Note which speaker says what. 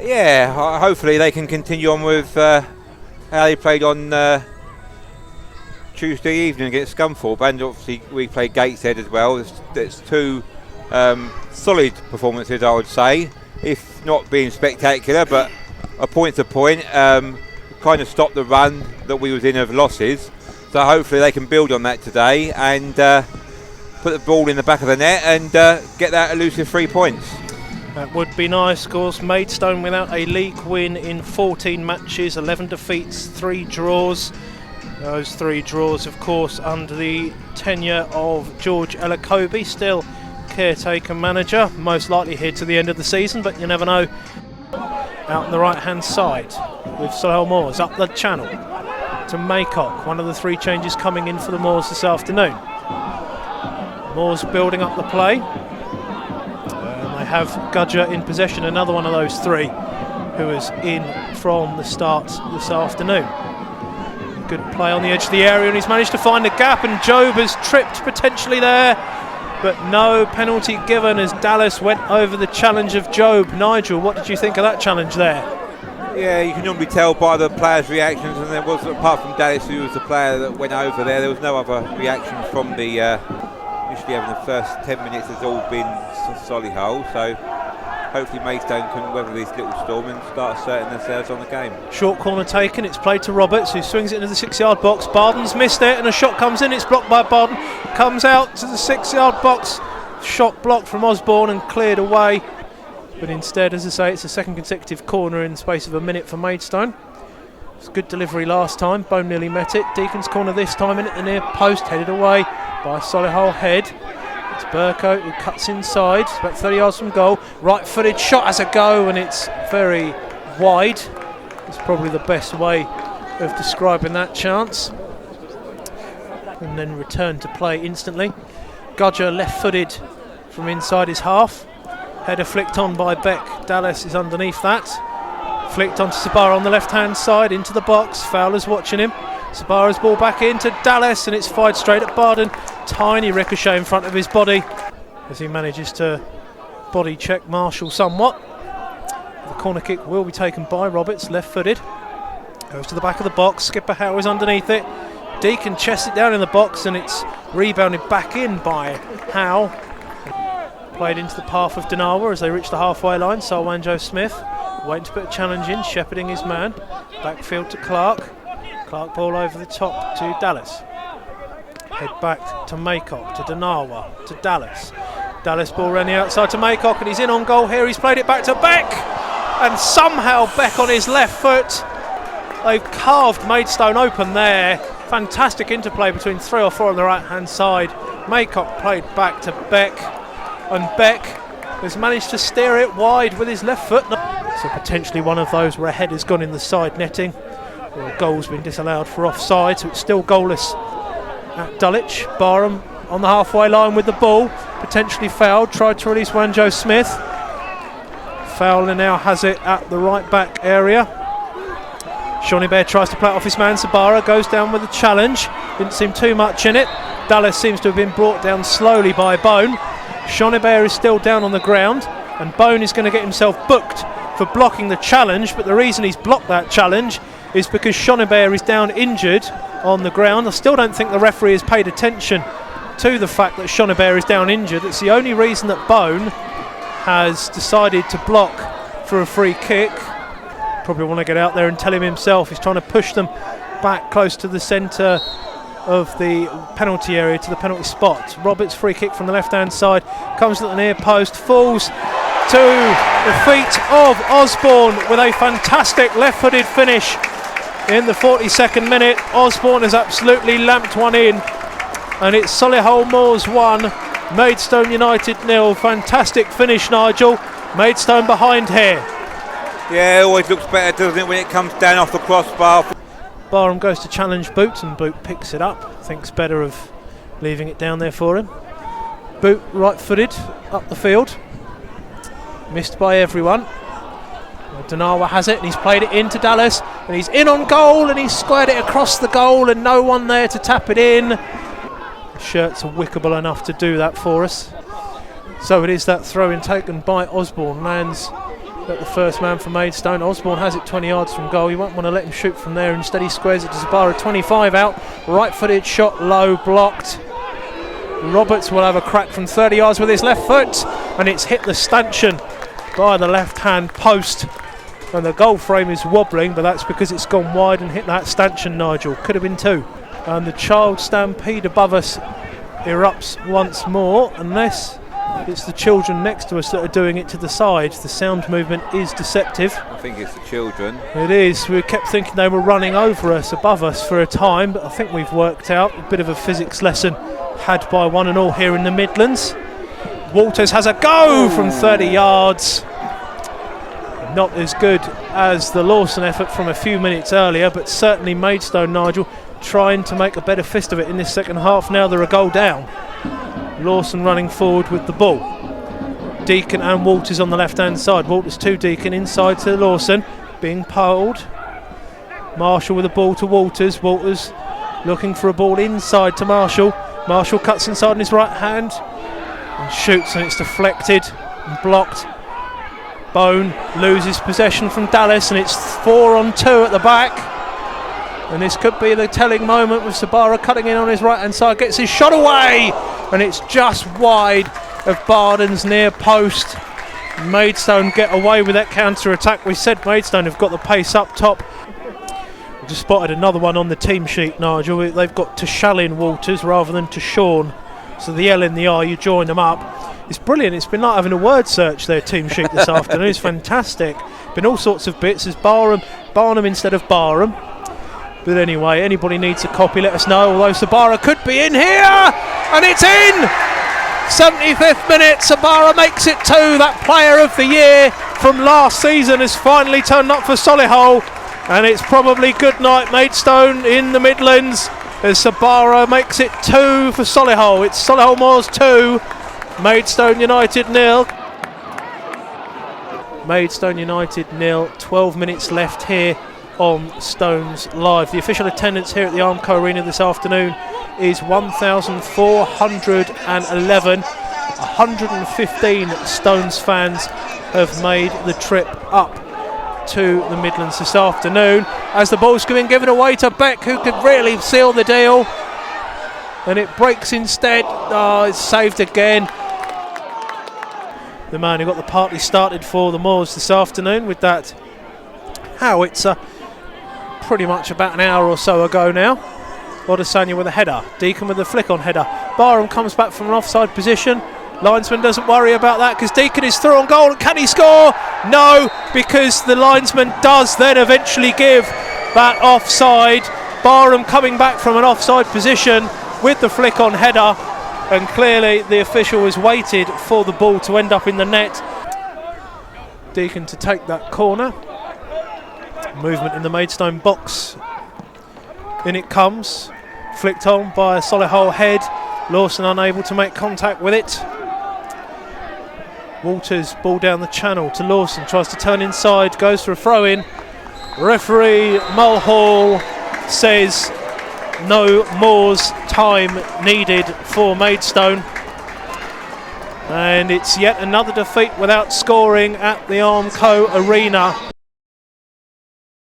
Speaker 1: Yeah, hopefully they can continue on with how they played on Tuesday evening against Scunthorpe, and obviously we played Gateshead as well. It's two solid performances, I would say, if not being spectacular, but a point to point, kind of stopped the run that we was in of losses. So hopefully they can build on that today and put the ball in the back of the net and get that elusive 3 points.
Speaker 2: That would be nice. Of course, Maidstone without a league win in 14 matches, 11 defeats, 3 draws. Those 3 draws, of course, under the tenure of George Elacobi, still caretaker manager, most likely here to the end of the season, but you never know. Out on the right-hand side with Solihull Moors up the channel to Maycock, one of the 3 changes coming in for the Moors this afternoon. Moors building up the play. They have Gudger in possession, another one of those 3 who is in from the start this afternoon. Good play on the edge of the area, and he's managed to find a gap, and Job has tripped potentially there, but no penalty given as Dallas went over the challenge of Job. Nigel, what did you think of that challenge there?
Speaker 1: Yeah, you can normally tell by the players' reactions, and there was, apart from Dallas, who was the player that went over there was no other reactions from the usually having the first 10 minutes has all been Solihull, so hopefully Maidstone can weather this little storm and start asserting themselves on the game.
Speaker 2: Short corner taken, it's played to Roberts, who swings it into the 6-yard box. Barden's missed it, and a shot comes in, it's blocked by Barden, comes out to the 6-yard box, shot blocked from Osborne and cleared away, but instead, as I say, it's a second consecutive corner in the space of a minute for Maidstone. It's a good delivery last time, Bone nearly met it. Deacon's corner this time in at the near post, headed away by Solihull head. It's Burko who cuts inside, about 30 yards from goal. Right-footed shot has a go, and it's very wide. It's probably the best way of describing that chance. And then return to play instantly. Gudger left-footed from inside his half. Header flicked on by Beck. Dallas is underneath that. Flicked onto Sabara on the left-hand side, into the box. Fowler's watching him. Sabara's ball back into Dallas, and it's fired straight at Barden. Tiny ricochet in front of his body as he manages to body check Marshall somewhat. The corner kick will be taken by Roberts, left-footed. Goes to the back of the box. Skipper Howe is underneath it. Deacon chests it down in the box, and it's rebounded back in by Howe. Played into the path of Denawa as they reach the halfway line. Solwanjo Smith waiting to put a challenge in, shepherding his man. Backfield to Clark. Clark ball over the top to Dallas. Head back to Maycock, to Denawa, to Dallas. Dallas ball around the outside to Maycock, and he's in on goal here. He's played it back to Beck, and somehow Beck on his left foot. They've carved Maidstone open there. Fantastic interplay between 3 or 4 on the right-hand side. Maycock played back to Beck, and Beck has managed to steer it wide with his left foot. So potentially one of those where a head has gone in the side netting. The goal's been disallowed for offside, so it's still goalless at Dulwich. Barham on the halfway line with the ball, potentially fouled, tried to release Wanjo Smith. Fowler now has it at the right back area. Shawnee Bear tries to play it off his man. Sabara goes down with a challenge, didn't seem too much in it. Dallas seems to have been brought down slowly by Bone. Shawnee Bear is still down on the ground, and Bone is going to get himself booked for blocking the challenge, but the reason he's blocked that challenge is because Shawnee Bear is down injured on the ground. I still don't think the referee has paid attention to the fact that Shawnee Bear is down injured. It's the only reason that Bone has decided to block for a free kick. Probably want to get out there and tell him himself. He's trying to push them back close to the centre of the penalty area, to the penalty spot. Roberts free kick from the left-hand side, comes to the near post, falls to the feet of Osborne with a fantastic left-footed finish in the 42nd minute. Osborne has absolutely lamped one in, and it's Solihull Moors 1, Maidstone United 0. Fantastic finish, Nigel. Maidstone behind here.
Speaker 1: Yeah, it always looks better, doesn't it, when it comes down off the crossbar.
Speaker 2: Barham goes to challenge Boot, and Boot picks it up. Thinks better of leaving it down there for him. Boot right-footed up the field. Missed by everyone. Denawa has it, and he's played it into Dallas, and he's in on goal, and he's squared it across the goal, and no one there to tap it in. The shirts are wickable enough to do that for us. So it is that throw-in taken by Osborne, lands at the first man for Maidstone. Osborne has it 20 yards from goal. You won't want to let him shoot from there. Instead he squares it to Zabara. 25 out, right-footed shot, low, blocked. Roberts will have a crack from 30 yards with his left foot, and it's hit the stanchion by the left-hand post. And the goal frame is wobbling, but that's because it's gone wide and hit that stanchion, Nigel. Could have been 2. And the child stampede above us erupts once more, unless it's the children next to us that are doing it to the sides. The sound movement is deceptive.
Speaker 1: I think it's the children.
Speaker 2: It is. We kept thinking they were running over us, above us for a time, but I think we've worked out a bit of a physics lesson had by one and all here in the Midlands. Walters has a go from 30 yards. Not as good as the Lawson effort from a few minutes earlier, but certainly Maidstone, Nigel, trying to make a better fist of it in this second half. Now they're a goal down. Lawson running forward with the ball. Deacon and Walters on the left-hand side. Walters to Deacon, inside to Lawson, being pulled. Marshall with the ball to Walters. Walters looking for a ball inside to Marshall. Marshall cuts inside on his right hand and shoots, and it's deflected and blocked. Bone loses possession from Dallas, and it's 4-on-2 at the back. And this could be the telling moment with Sabara cutting in on his right hand side, gets his shot away, and it's just wide of Barden's near post. Maidstone get away with that counter attack. We said Maidstone have got the pace up top. We just spotted another one on the team sheet, Nigel. They've got Tashalin Walters rather than Tashorn, so the L in the R, you join them up. It's brilliant. It's been like having a word search, their team sheet this afternoon. It's fantastic. Been all sorts of bits. There's Barnum instead of Barham. But anyway, anybody needs a copy, let us know. Although Sabara could be in here, and it's in! 75th minute, Sabara makes it 2. That player of the year from last season has finally turned up for Solihull, and it's probably good night Maidstone in the Midlands as Sabara makes it 2 for Solihull. It's Solihull Moors 2, Maidstone United 0. Maidstone United 0. 12 minutes left here on Stones Live. The official attendance here at the Armco Arena this afternoon is 1,411. 115 Stones fans have made the trip up to the Midlands this afternoon, as the ball's being given away to Beck, who could really seal the deal, and it breaks instead. It's saved again. The man who got the party started for the Moors this afternoon with that howitzer pretty much about an hour or so ago now. Odesanya with a header, Deacon with a flick on header. Barham comes back from an offside position. Linesman doesn't worry about that because Deacon is through on goal. And can he score? No, because the linesman does then eventually give that offside. Barham coming back from an offside position with the flick on header, and clearly the official has waited for the ball to end up in the net. Deacon to take that corner. Movement in the Maidstone box. In it comes, flicked on by a Solihull head. Lawson unable to make contact with it. Walters, ball down the channel to Lawson, tries to turn inside, goes for a throw-in. Referee Mulhall says no Moors time needed for Maidstone. And it's yet another defeat without scoring at the Armco Arena.